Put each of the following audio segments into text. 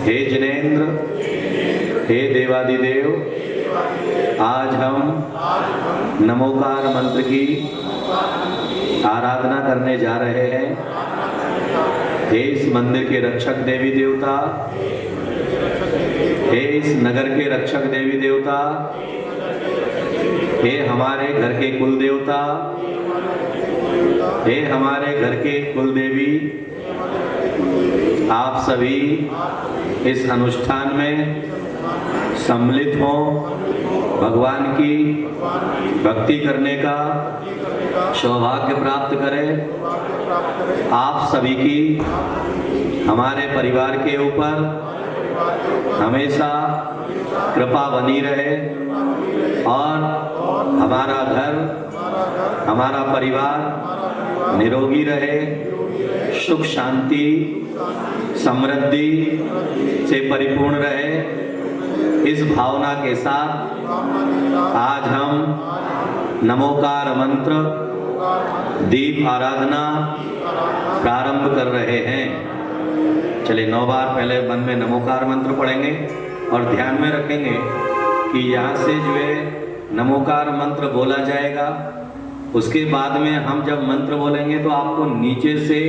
हे जिनेंद्र, हे देवादिदेव, आज हम नमोकार मंत्र की आराधना करने जा रहे हैं। हे इस मंदिर के रक्षक देवी देवता, हे इस नगर के रक्षक देवी देवता, हे हमारे घर के कुल देवता, हे हमारे घर के कुल देवी, आप सभी इस अनुष्ठान में सम्मिलित हों, भगवान की भक्ति करने का सौभाग्य प्राप्त करें। आप सभी की हमारे परिवार के ऊपर हमेशा कृपा बनी रहे और हमारा घर, हमारा परिवार निरोगी रहे, सुख शांति समृद्धि से परिपूर्ण रहे। इस भावना के साथ आज हम नमोकार मंत्र दीप आराधना प्रारंभ कर रहे हैं। चलिए 9 बार पहले मन में नमोकार मंत्र पढ़ेंगे और ध्यान में रखेंगे कि यहाँ से जो है नमोकार मंत्र बोला जाएगा। उसके बाद में हम जब मंत्र बोलेंगे तो आपको नीचे से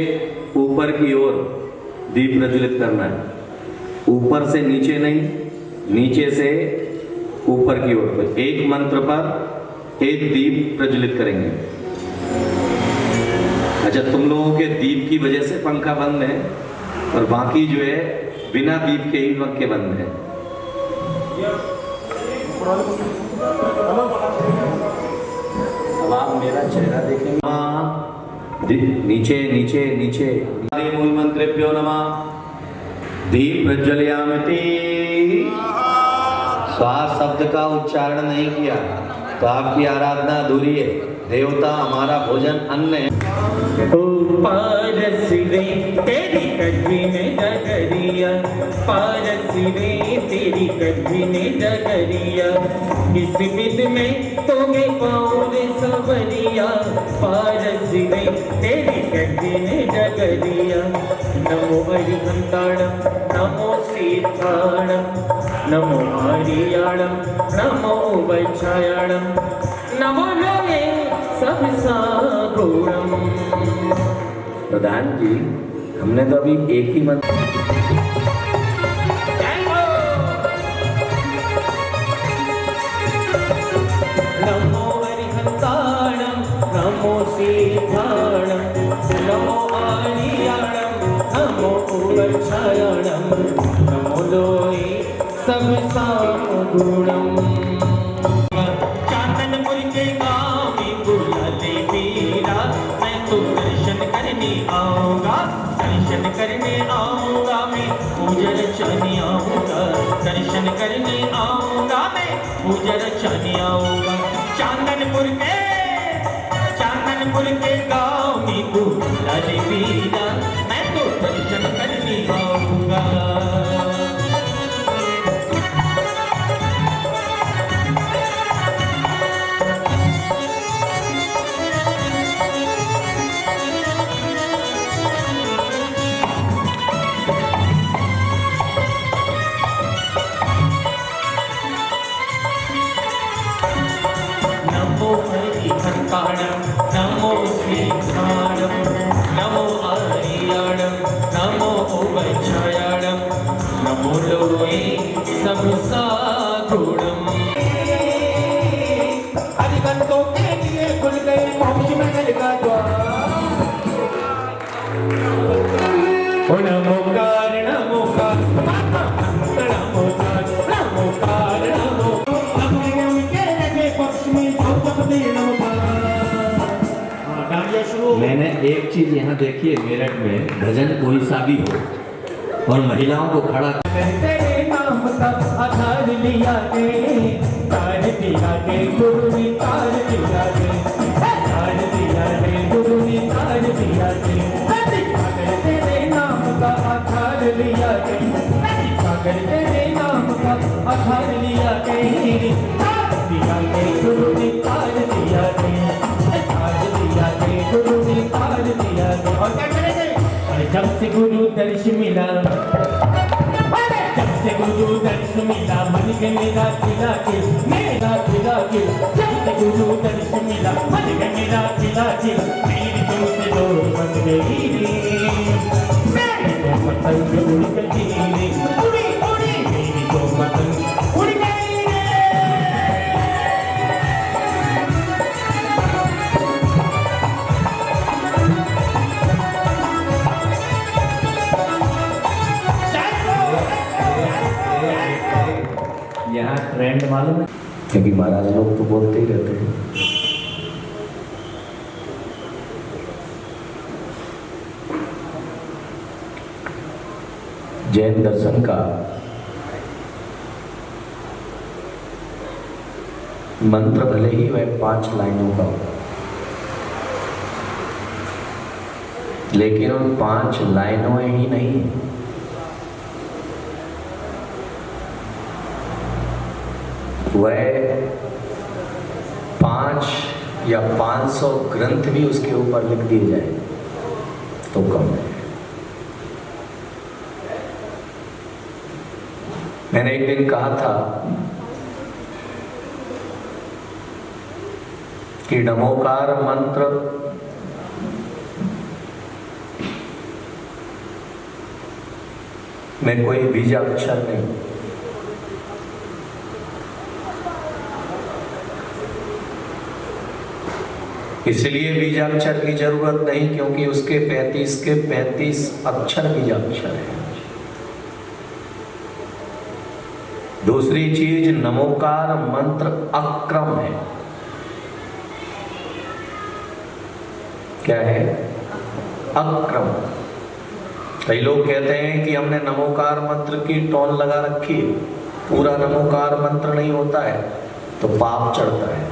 ऊपर की ओर दीप प्रज्वलित करना है। ऊपर से नीचे नहीं, नीचे से ऊपर की ओर। तो एक मंत्र पर एक दीप प्रज्वलित करेंगे। अच्छा, तुम लोगों के दीप की वजह से पंखा बंद है और बाकी जो है बिना दीप के ही पंखे बंद है। अब आप मेरा चेहरा देखेंगे। नीचे नीचे नीचे मूल मंत्रेभ्यो नमः। दीप प्रज्वलयामिति। श्वास शब्द का उच्चारण नहीं किया तो आपकी आराधना अधूरी है। देवता हमारा भोजन अन्न है। पारस रे तेरी कद्री में डगरिया, पारस रे तेरी कद्री में डगरिया, इस विध में तोगे पाऊँ सवरिया, पारस रे तेरी कद्री में डगरिया। नमो हरिहंताणम, नमो सीताणम, नमो हरियाणम, नमो वैच्छायाणम, नमो लोके सबसा गुणम। प्रधान जी, हमने तो अभी एक ही मंत्र। नमो हरिहंताणम, नमो सीताणम, नमो हरियाणम, नमो वैच्छायाणम, नमो लोके सबसा गुणम। दर्शन करने आऊंगा मैं, पूजा रचने आऊंगा, दर्शन करने आऊंगा मैं, पूजा रचने आऊंगा। चांदनपुर के गाँव में तू लाले पीरा, मैं तो दर्शन करने आऊंगा। नमो हरिहंताणम, नमो सीताणम, नमो हरियाणम, नमो वैच्छायाणम, नमो लोके सबसा गुणम। हरिभक्तों के लिए खुल गए मोक्ष महल का द्वार। नमोकार नमोकार नमोकार नमोकार मैंने एक चीज यहाँ देखी है, मेरठ में भजन कोई सा भी हो और महिलाओं को खड़ा तेरे नाम का आधार लिया के, तार दिया के गुरु ने, तार दिया के, तार दिया के गुरु ने, तार दिया के। तेरे नाम का आधार लिया के, सागर तेरे नाम का आधार लिया के, तार दिया के गुरु ने, तार दिया के, तार दिया के गुरु ने, तार दिया के। और क्या करेंगे? जब से गुरु दर्श मिला से गुरु दर्श मिला मन के मेरा खिला खिल, मेरा खिला खिल। जब से गुरु दर्श मिला मन के मेरा खिला खिल, मेरी तुमसे डोर बन गई मेरी तो पतंग उड़ गई रे, उड़ी उड़ी मेरी तो पतंग उड़ गई रे। यहाँ ट्रेंड मालूम है, क्योंकि महाराज लोग तो बोलते ही रहते हैं। जैन दर्शन का मंत्र भले ही वह 5 लाइनों का हो, लेकिन उन 5 लाइनों ही नहीं, वह 5 या 500 ग्रंथ भी उसके ऊपर लिख दिए जाए तो कम है। मैंने एक दिन कहा था कि नमोकार मंत्र में कोई बीजाक्षर नहीं, इसलिए बीजाक्षर की जरूरत नहीं क्योंकि उसके 35 के 35 अक्षर बीजाक्षर है। दूसरी चीज, नमोकार मंत्र अक्रम है। क्या है? अक्रम। कई लोग कहते हैं कि हमने नमोकार मंत्र की टोन लगा रखी है, पूरा नमोकार मंत्र नहीं होता है तो पाप चढ़ता है।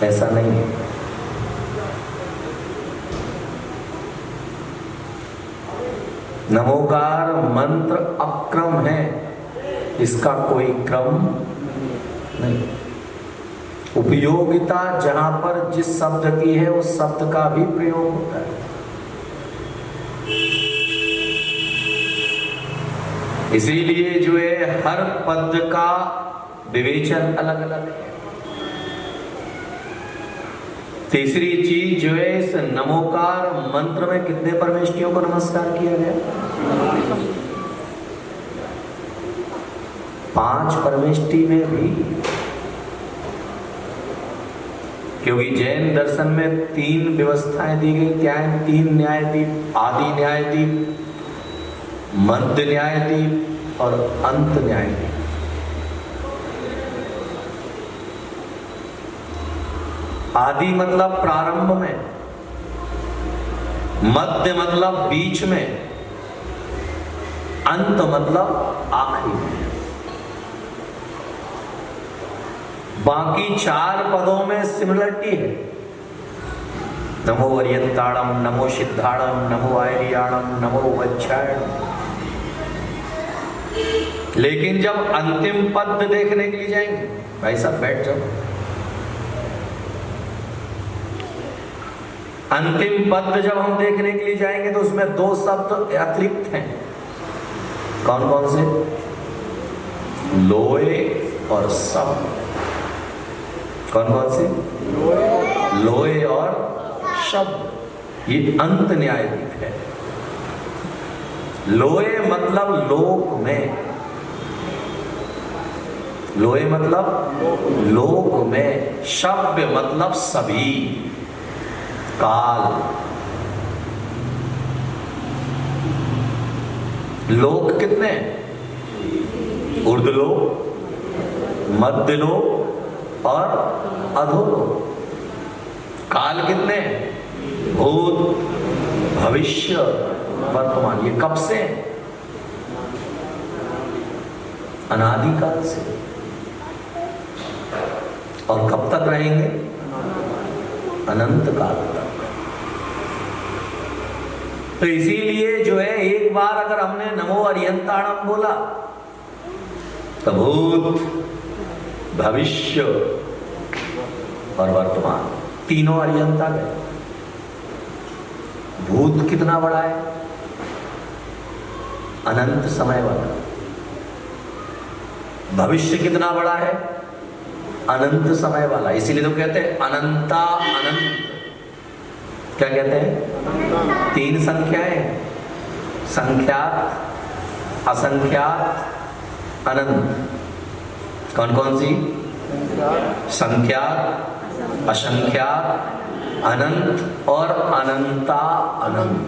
ऐसा नहीं है। नमोकार मंत्र अक्रम है, इसका कोई क्रम नहीं। उपयोगिता जहां पर जिस शब्द की है उस शब्द का भी प्रयोग होता है। इसीलिए जो है हर पद का विवेचन अलग अलग है। तीसरी चीज जो है, इस नमोकार मंत्र में कितने परमेष्टियों को नमस्कार किया गया? 5 परमेष्टि में भी, क्योंकि जैन दर्शन में 3 व्यवस्थाएं दी गई। क्या है? 3 न्यायदीप, आदि न्यायदीप, मध्य न्यायदीप और अंत न्यायदीप। आदि मतलब प्रारंभ में, मध्य मतलब बीच में, अंत मतलब आखिरी में। बाकी 4 पदों में सिमिलरिटी है। नमो अर्यंताणम, नमो सिद्धाणम, नमो आयरियाणम, नमो वच्छायणम। लेकिन जब अंतिम पद देखने के लिए जाएंगे, भाई साहब बैठ जाओ, अंतिम पद जब हम देखने के लिए जाएंगे तो उसमें 2 शब्द अतिरिक्त हैं। कौन कौन से? लोए और शब्द। कौन कौन से? लोए और शब्द। ये अंत न्यायदीप है। लोए मतलब लोक में, लोए मतलब लोक में, शब्द मतलब सभी, काल। लोक कितने? ऊर्ध्वलोक, मध्यलोक और अधोलोक। काल कितने? भूत, भविष्य, वर्तमान। ये कब से? अनादिकाल से। और कब तक रहेंगे? अनंत काल तक। तो इसीलिए जो है, एक बार अगर हमने नमो अर्यंताणम बोला तो भूत, भविष्य और वर्तमान, तीनों अर्यंता गए। भूत कितना बड़ा है? अनंत समय वाला। भविष्य कितना बड़ा है? अनंत समय वाला। इसीलिए तो कहते हैं अनंता अनंत। क्या कहते हैं? 3 संख्याएं, संख्यात, असंख्यात, अनंत। कौन कौन सी? संख्यात, असंख्यात, अनंत और अनंता अनंत।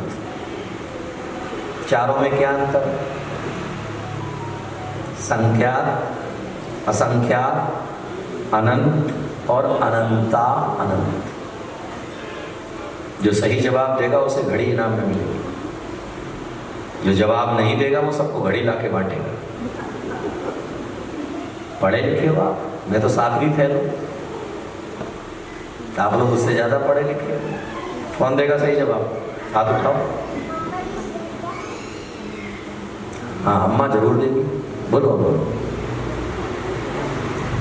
चारों में क्या अंतर? संख्यात, असंख्यात, अनंत और अनंता अनंत। जो सही जवाब देगा उसे घड़ी इनाम में मिलेगी। जो जवाब नहीं देगा वो सबको घड़ी लाके बांटेगा। पढ़े लिखे हो आप? मैं तो 7वीं फेल हूं, आप लोग उससे ज्यादा पढ़े लिखे हो। कौन देगा सही जवाब? हाथ उठाओ। हाँ, अम्मा जरूर देगी। बोलो बोलो।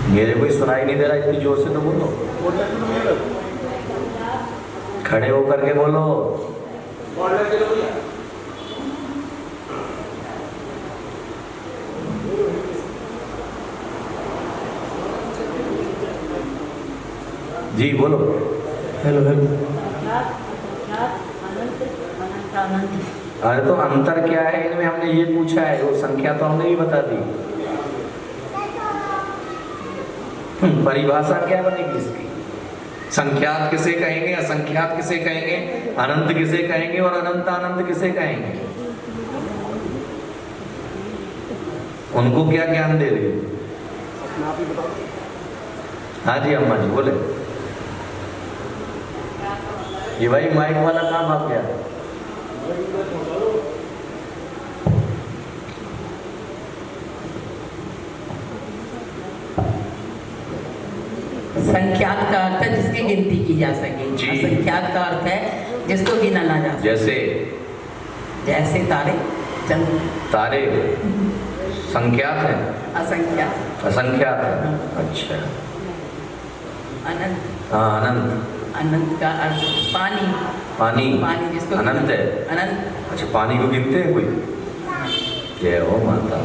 मेरे को ही सुनाई नहीं दे रहा, इतनी जोर से तो बोलो। खड़े होकर के बोलो। जी बोलो। Hello hello. अरे तो अंतर क्या है इनमें? हमने ये पूछा है, वो संख्या तो हमने भी बता दी। परिभाषा क्या बनेगी इसकी? संख्यात किसे कहेंगे, असंख्यात किसे कहेंगे, अनंत किसे कहेंगे और अनंत अनंत किसे कहेंगे? उनको क्या ज्ञान दे रही? हाँ जी अम्मा जी बोले। ये भाई माइक वाला काम आप गया। संख्यात का अर्थ है जिसकी गिनती की जा सके। जी। असंख्यात का अर्थ है जिसको गिना ना जा सके। जैसे जैसे तारे, चंद्र। तारे संख्यात है, असंख्यात। असंख्यात है। अच्छा। अनंत। हाँ अनंत। अनंत का अर्थ पानी। पानी। पानी जिसको अनंत है। अनंत। अच्छा, पानी को गिनते हैं कोई? जय हो माता।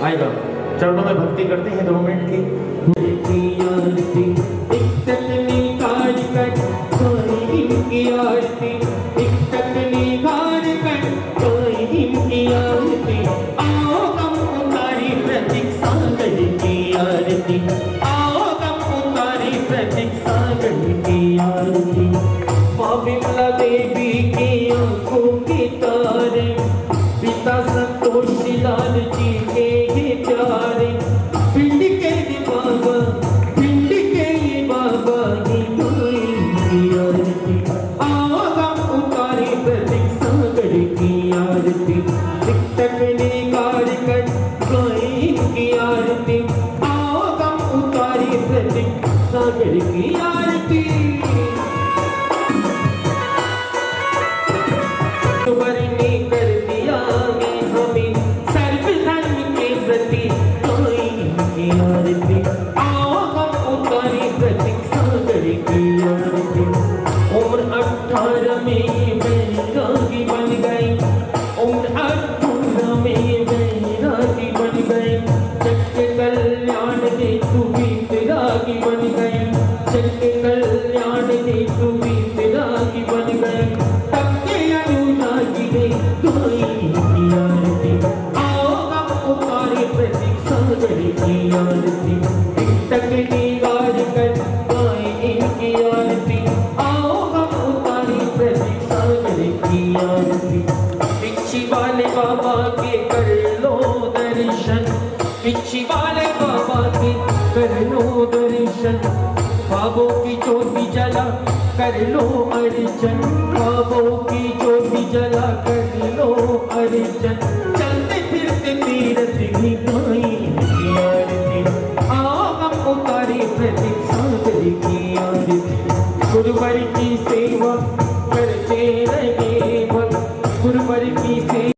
आएगा। चरणों में भक्ति करते हैं 2 मिनट की। आरती एक तकनी कार कर कोई इनकी आरती, एक तकनी कार कर कोई इनकी आरती, आओ गम उतारी प्रतीक सागर की आरती, आओ गम उतारी प्रतीक सागर की आरती। माँ विमला देवी की आंखों के तारे, पिता संतोष लाल जी के ये प्यारे, पिंड के ये बाबा, पिंड के ये बाबा की माई की आरती, आओ गम उतारी प्रतीक सागर की आरती, एक तकनी कार कर गाय की आरती, आओ गम उतारी प्रतीक सागर की आरती। वरने कर दिया में हमें सर्वधर्म के प्रति कोई की आरती, आओ हम उतारी प्रतीक सागर की आरती। उम्र 18 में बैरागी बन गई, उम्र 18 में बैरागी बन गई, जग के कल्याण दे तू भी बैरागी बन गई, जग के कल्याण दे तू भी बैरागी बन गई। कोई की आरती, आओ हम उतारे प्रतीक सागर की आरती, एक तकनी कार कर गाए इनकी आरती, आओ हम उतारे प्रतीक सागर की आरती। बिच्छी वाले बाबा के कर लो दर्शन, बिच्छी वाले बाबा के कर लो दर्शन, ख्वाबों की ज्योति जला कर लो अर्चन, ख्वाबों की ज्योति जला कर लो अर्चन, चलते फिरते तीरथ की गाई की आरती, आओ हम उतारे प्रतीक सागर की आरती। गुरुवर की सेवा